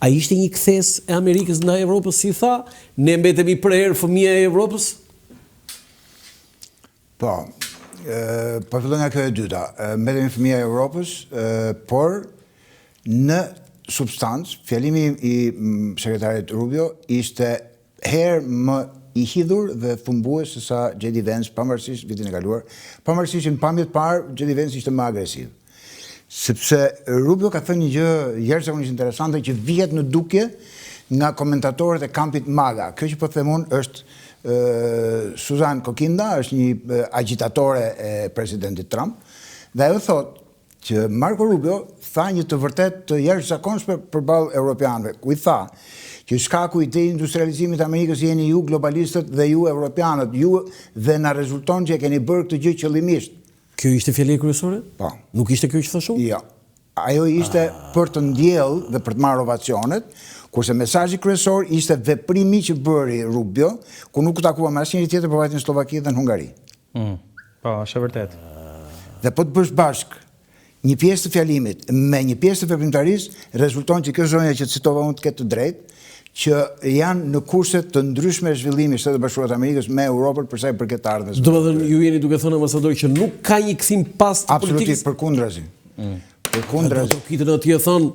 A ishte një kthes e Amerikës ndaj Evropës, si tha, ne mbetemi prerë fëmia e Evropës? Po, fillon nga kjo e dyta. Mbetemi fëmia e Evropës, por në substancë, fjalimi i sekretarit Rubio ishte herë më i hidhur dhe thumbues se sa J.D. Vance, pavarësisht vitin e kaluar, pavarësisht në pamjet parë, J.D. Vance ishte më agresiv. Sepse Rubio ka thënë një gjë jashtëzakonisht interesante që vihet në dukje nga komentatorët e kampit MAGA. Kjo që po them unë është Suzanne Kokinda, është një agitatore e presidentit Trump, dhe ajo thotë që Marco Rubio tha një të vërtet të jashtëzakonshme përballë europianëve, ku i tha që shkaku i deindustrializimit të Amerikës jeni ju globalistët dhe ju europianët, ju dhe na rezulton që e keni bërë këtë gjë qëllimisht. Kjo ishte fjalia kryesore? Po. Nuk ishte kjo që thashun? Jo. Ajo ishte për të ndjellë dhe për të marrë ovacionet, kurse mesazhi kryesor ishte veprimi që bëri Rubio, ku nuk takua me asnjëri tjetër përveç në Slovaki dhe në Hungari. Po, është vërtet. Dhe po të bësh bashk një pjesë të fjalimit me një pjesë të veprimtarisë, rezulton që kjo zonja që citova unë të ketë të drejtë, që janë në kurse të ndryshme zhvillimi Shtetet Bashkuara të Amerikës me Europën për sa i përket ardhmës. Domethënë ju jeni duke thënë ambasador që nuk ka një kthim pas të politikës. Absolutisht, përkundrazi. Përkundrazi. Kitën atje thonë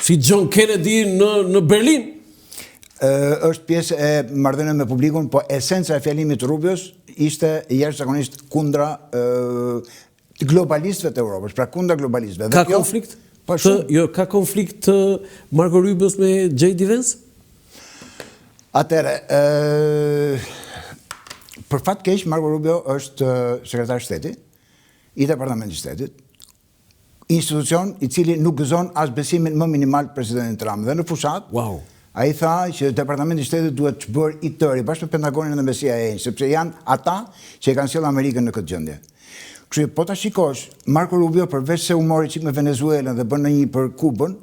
si John Kennedy në Berlin. Është pjesë e marrëdhënieve me publikun, po esenca e fjalimit të Rubios ishte jashtëzakonisht kundra globalistëve të Europës, pra kundra globalistëve. Ka konflikt? Jo, ka konflikt Marco Rubios me J.D. Vance? Atëre, për fat keq, Marco Rubio është sekretar shteti, i departamentit shtetit, institucion i cili nuk gëzon as besimin më minimal të presidentit Trump. Dhe në fushat, ai tha që departamenti i shtetit duhet të bërë i tëri bashkë me Pentagonin dhe me CIA, sepse janë ata që e kanë sjellë Amerikën në këtë gjendje. Kështu po ta shikosh, Marco Rubio përveç se u mori çik me Venezuelën dhe bën një për Kubën,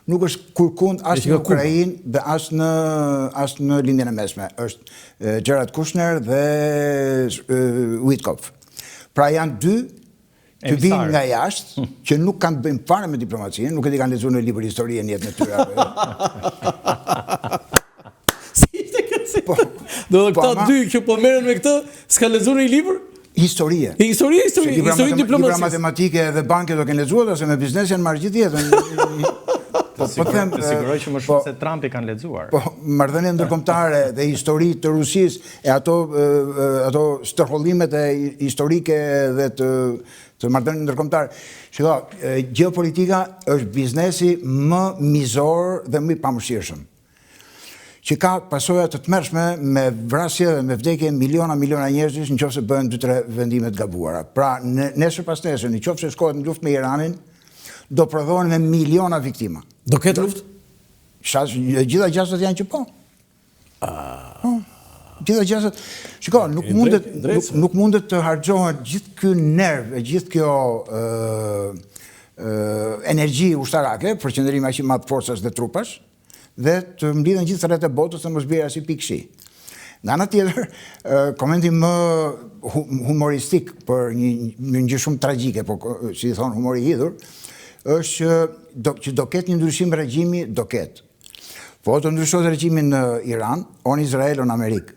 nuk është kurkund as në Ukrainë dhe as në lindjen e mesme. Është Jared Kushner dhe Witkoff. Pra janë dy të vinë nga jashtë, që nuk kanë të bëjmë fare me diplomacinë, nuk e di kanë lexuar në libër historie në jetën e tyre. Si ishte kjo? Do këta dy që po merren me këtë, s'ka lexuar një libër? Historie. Histori diplomacie. Libra matematike dhe banke do kenë lexuar, ose me biznes janë marrë gjithë jetën. Po them, siguroj që më shumë se Trump i kanë lexuar. Po, marrëdhënie ndërkombëtare dhe histori të Rusisë e ato stërhollimet e historike dhe të marrëdhënieve ndërkombëtare. Shiko, gjeopolitika është biznesi më mizor dhe më i pamëshirshëm, që ka pasoja të tmerrshme me vrasje dhe me vdekje miliona njerëzish nëse bëhen 2-3 vendime të gabuara. Pra, nesër pas nesër, nëse shkohet në luftë me Iranin, do prodhohen me miliona viktima. Do ketë luftë? Gjitha gjasat janë që po. Gjitha gjasat. Shiko, nuk mundet të harxohet gjithë ky nerv, gjithë kjo energji ushtarake për qëndrim aq i madh forcash dhe trupash, dhe të mblidhen gjithë rreth e botës të mos bjerë as i pikëshi. Nga ana tjetër, komenti më humoristik për një gjë shumë tragjike, po si thon humori i hidhur, është që do ketë një ndryshim regjimi, do ketë. Po të ndryshohet regjimi në Iran, o në Izrael, o në Amerikë.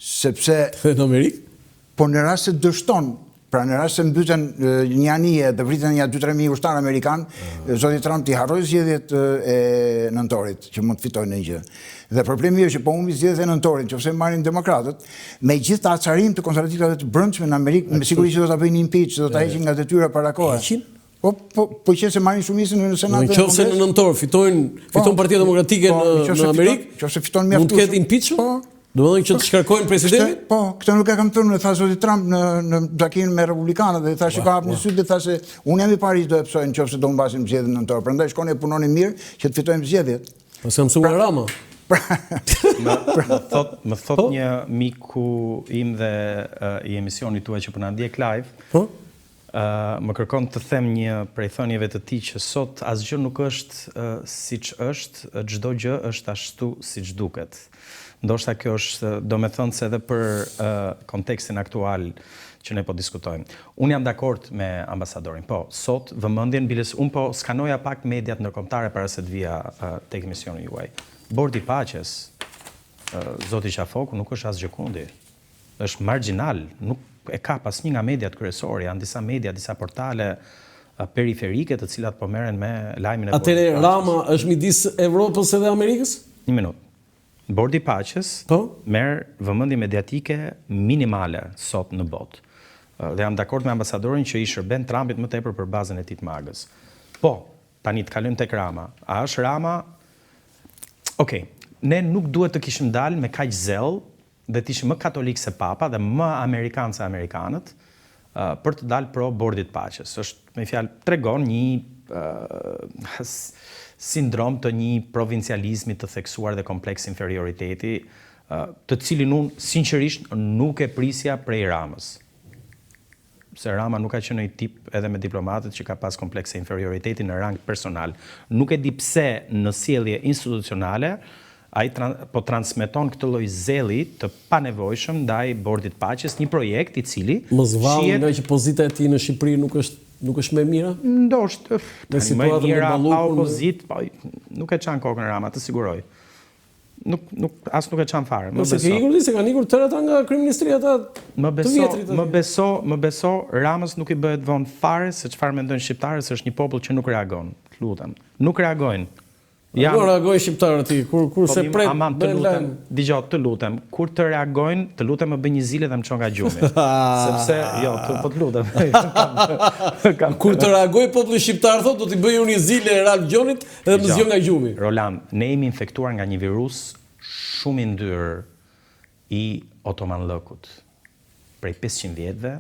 Sepse... Në Amerikë? Po në rast se dështon, pra në rast se mbyten një anije dhe vriten një 2-3 mijë ushtarë amerikan, zoti Trump t'i harroi zgjedhjet e nëntorit, që mund të fitojnë një gjë. Dhe problemi është që po humbi zgjedhjet e nëntorit, nëse marrin demokratët, me gjithë të acarim të konservativëve të brendshme në Amerikë, me siguri që do ta bëjnë impeach, do ta heqin nga detyra para kohës. Po që se marrin shumicën në Senat. Nëse në nëntor fiton Partia Demokratike në Amerikë, mund të ketë impeachment? Domethënë që të shkarkojnë presidentin? Po, këtë nuk e kam thënë, tha zoti Trump në takimin me republikanët dhe thashë ka hapur një syt dhe thashë unë jam i pari që do e psoj nëse do humbasim zgjedhjen nëntor. Prandaj shkoni e punoni mirë që të fitojmë zgjedhjet. Po se mësuar Rama. Më thot një miku im dhe i emisionit tuaj që po na ndjek live, Më kërkon të them një prej thënieve të tij që sot asgjë nuk është siç është, çdo gjë është ashtu siç duket. Ndoshta kjo është, do me thënë se edhe për kontekstin aktual që ne po diskutojmë. Unë jam dakord me ambasadorin, po, sot vëmendjen biles unë po skanoja pak mediat ndërkombëtare para se të vija tek misioni juaj. Bordi i Paqes, zoti Qafoku, nuk është asgjë kundi. Është marginal, nuk e ka pas një nga mediat kryesore, janë disa media, disa portale periferike të cilat po merren me lajmin e Bordit. Atëre Rama është midis Evropës edhe Amerikës? Një minutë. Bordi i Paqes merr vëmendje mediatike minimale sot në botë. Dhe jam dakord me ambasadorin që i shërben Trumpit më tepër për bazën e tij të magës. Po, tani të kalojmë tek Rama. A është Rama? Okej, ne nuk duhet të kishim dalë me kaq zell dhe të ishim më katolik se papa dhe më amerikan se amerikanët për të dalë pro Bordit Paqes. Është, me fjalë, tregon një sindrom të një provincializmi të theksuar dhe kompleks inferioriteti, të cilin unë, sinqerisht, nuk e prisja prej Ramës. Se Rama nuk ka qenë një tip edhe me diplomatët që ka pas komplekse inferioriteti në rang personal. Nuk e di pse në sjellje institucionale ai po transmeton këtë lloj zelli të panevojshëm ndaj Bordit Paqes, një projekt i cili mos vallë nga që pozita e tij në Shqipëri nuk është më e mira? Ndoshta, më e mira pa opozit, nuk e çan kokën Rama, të siguroj. Nuk e çan fare. Më beso. Se kanë ikur tërë ata nga kryeministria ata të vjetrit. Më beso, Ramës nuk i bëhet vonë fare se çfarë mendojnë shqiptarët, se është një popull që nuk reagon. Lutem. Nuk reagojnë. Nuk reagojnë shqiptarët aty, kur se pret. Aman, dëgjoj, të lutem, kur të reagojnë, të lutem më bëj një zile dhe më çon nga gjumi. Sepse, jo, po të lutem. Kur të reagoj populli shqiptar thotë, do t'i bëj unë një zile Ralph Gjonit dhe më zgjon nga gjumi. Roland, ne jemi infektuar nga një virus shumë i ndyrë i Otoman Lëkut, prej 500 vjetëve,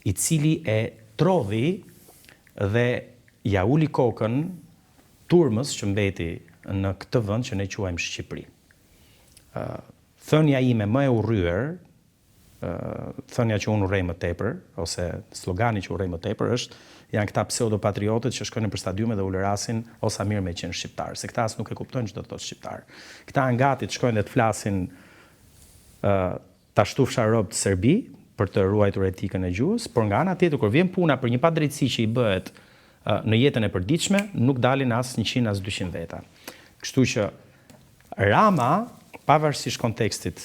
i cili e trodhi dhe ja uli kokën turmës që mbeti në këtë vend që ne quajmë Shqipëri. Thënia ime më e urryer, thënia që unë urrej më tepër, ose slogani që urrej më tepër është, janë këta pseudopatriotët që shkojnë për stadiume dhe ulërasin o sa mirë me qenë shqiptar, se këta as nuk e kuptojnë çdo të thotë shqiptar. Këta angati të shkojnë dhe të flasin ta shtufsha rob të Serbi për të ruajtur etikën e gjuhës, por nga ana tjetër kur vjen puna për një padrejtësi që i bëhet në jetën e përditshme, nuk dalin as 100 as 200 veta. Kështu që Rama, pavarësisht kontekstit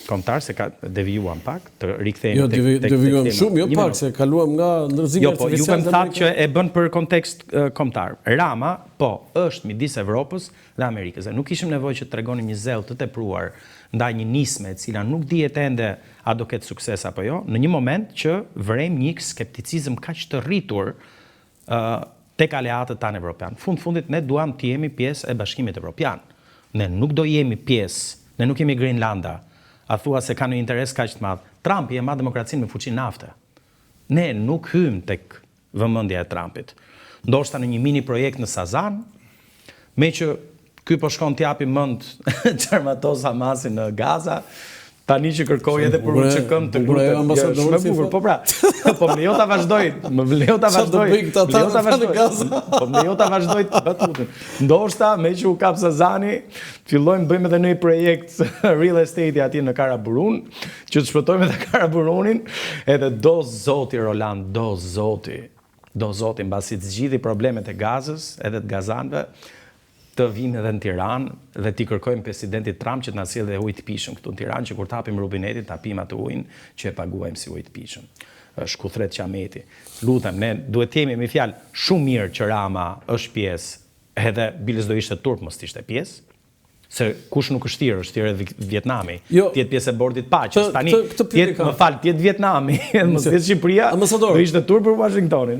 kombëtar, se ka devijuam pak, të rikthehemi tek devijuam shumë, jo pak, se kaluam nga ndërzimet artificiale. Jo, po, ju më thatë që e bën për kontekst kombëtar. Rama, po, është midis Evropës dhe Amerikës. Nuk kishim nevojë që të tregonim një zell të tepruar ndaj një nisme e cila nuk dihet ende a do ketë sukses apo jo, në një moment që vrem një skepticizëm kaq të rritur tek aleatët tanë evropian. Fundit ne duam të jemi pjesë e Bashkimit Evropian. Ne nuk do jemi pjesë, ne nuk jemi Grenlanda. A thua se ka një interes kaq të madh. Trumpi e ma demokracinë me fuqinë nafte. Ne nuk hym tek vëmendja e Trumpit. Ndoshta në një mini projekt në Sazan, me që ky po shkon t'japi mend çarmatos Hamasin në Gaza, tani që kërkoj edhe për UÇK-n të lutem. Shumë bukur, po pra. Po më lejo ta vazhdoj. Më lejo ta vazhdoj. Po më lejo ta vazhdoj të lutem. Ndoshta me që u kap Sazani, fillojmë bëjmë edhe një projekt real estate aty në Karaburun, që të shpëtojmë edhe Karaburunin, edhe do zoti Roland, do zoti, mbasi të zgjidhi problemet e Gazës, edhe të gazanëve, të vim edhe në Tiranë dhe t'i kërkojmë presidentit Trump që t'na sjellë dhe ujë të pishëm këtu në Tiranë, që kur t'hapim rubinetin ta pim atë ujin që e paguajmë si ujë të pishëm. Shkuthret Qameti. Lutem, ne duhet të jemi me fjalë shumë mirë që Rama është pjesë, edhe biles do ishte turp mos ishte pjesë. Se kush nuk është thirrë edhe Vietnami. Tjetë pjesë e Bordit Paqes. Tani, më fal, tjetë Vietnami, mos tjetë Shqipëria, do ishte turp për Washingtonin.